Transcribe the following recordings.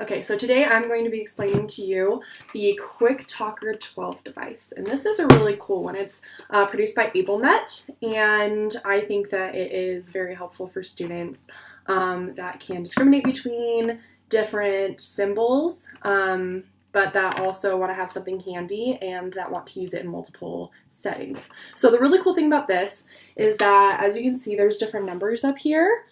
Okay, so today I'm going to be explaining to you the QuickTalker 12 device, and this is a really cool one. It's produced by AbleNet, and I think that it is very helpful for students that can discriminate between different symbols, but that also want to have something handy and that want to use it in multiple settings. So the really cool thing about this is that, as you can see, there's different numbers up here.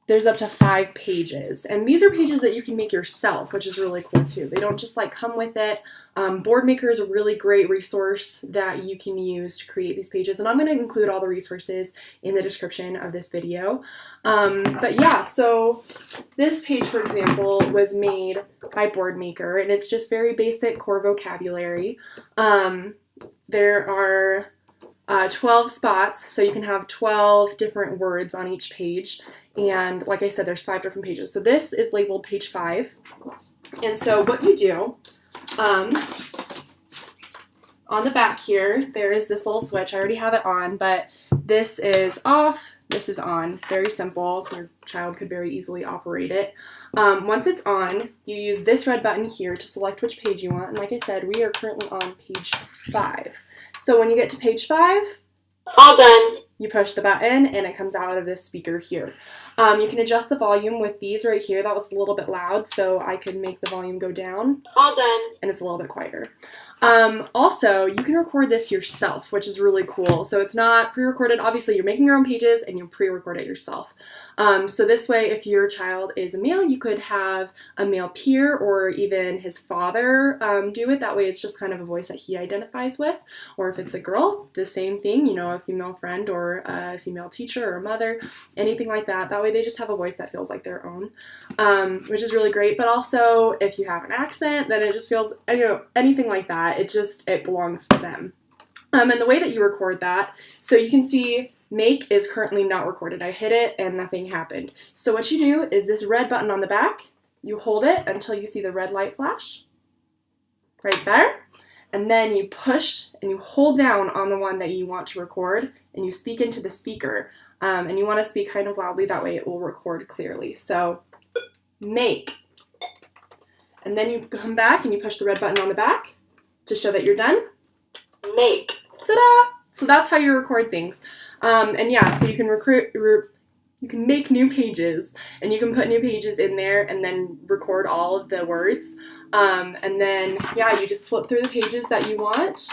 There's up to 5 pages, and these are pages that you can make yourself, which is really cool too. They don't just like come with it. Boardmaker is a really great resource that you can use to create these pages, and I'm going to include all the resources in the description of this video. But yeah, so this page, for example, was made by Boardmaker, and it's just very basic core vocabulary. There are 12 spots, so you can have 12 different words on each page. And like I said, there's 5 different pages. So this is labeled page 5. And so what you do, on the back here, there is this little switch. I already have it on, but this is off, this is on. Very simple, so your child could very easily operate it. Once it's on, you use this red button here to select which page you want. And like I said, we are currently on page 5. So when you get to page 5, all done. You push the button and it comes out of this speaker here. You can adjust the volume with these right here. That was a little bit loud, so I could make the volume go down. All done. And it's a little bit quieter. Also, you can record this yourself, which is really cool. So it's not pre-recorded. Obviously, you're making your own pages and you pre-record it yourself. So this way, if your child is a male, you could have a male peer or even his father do it. That way, it's just kind of a voice that he identifies with. Or if it's a girl, the same thing, you know, a female friend or a female teacher or mother, anything like that. That way, they just have a voice that feels like their own, which is really great. But also, if you have an accent, then it just feels, you know, anything like that. It belongs to them. And the way that you record that, so you can see make is currently not recorded. I hit it and nothing happened. So what you do is this red button on the back, you hold it until you see the red light flash, right there. And then you push and you hold down on the one that you want to record and you speak into the speaker. And you want to speak kind of loudly, that way it will record clearly. So make. And then you come back and you push the red button on the back to show that you're done. Make. Ta-da! So that's how you record things. And yeah, so you can you can make new pages and you can put new pages in there and then record all of the words. And then, yeah, you just flip through the pages that you want.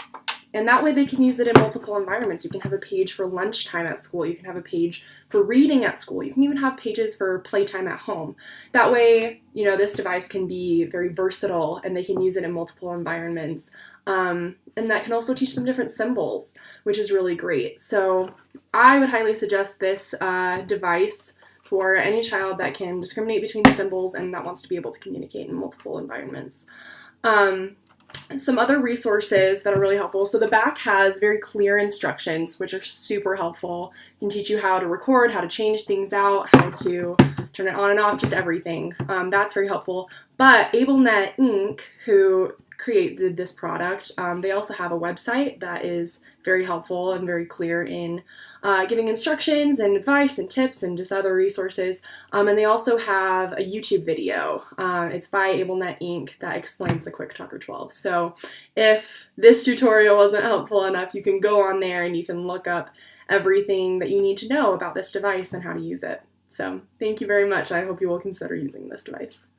And that way they can use it in multiple environments. You can have a page for lunchtime at school. You can have a page for reading at school. You can even have pages for playtime at home. That way, you know, this device can be very versatile and they can use it in multiple environments. And that can also teach them different symbols, which is really great. So I would highly suggest this device for any child that can discriminate between the symbols and that wants to be able to communicate in multiple environments. Some other resources that are really helpful. So the back has very clear instructions, which are super helpful. It can teach you how to record, how to change things out, how to turn it on and off, just everything. That's very helpful. But AbleNet Inc., who created this product, they also have a website that is very helpful and very clear in giving instructions and advice and tips and just other resources. And they also have a YouTube video. It's by AbleNet Inc. that explains the QuickTalker 12. So if this tutorial wasn't helpful enough, you can go on there and you can look up everything that you need to know about this device and how to use it. So thank you very much. I hope you will consider using this device.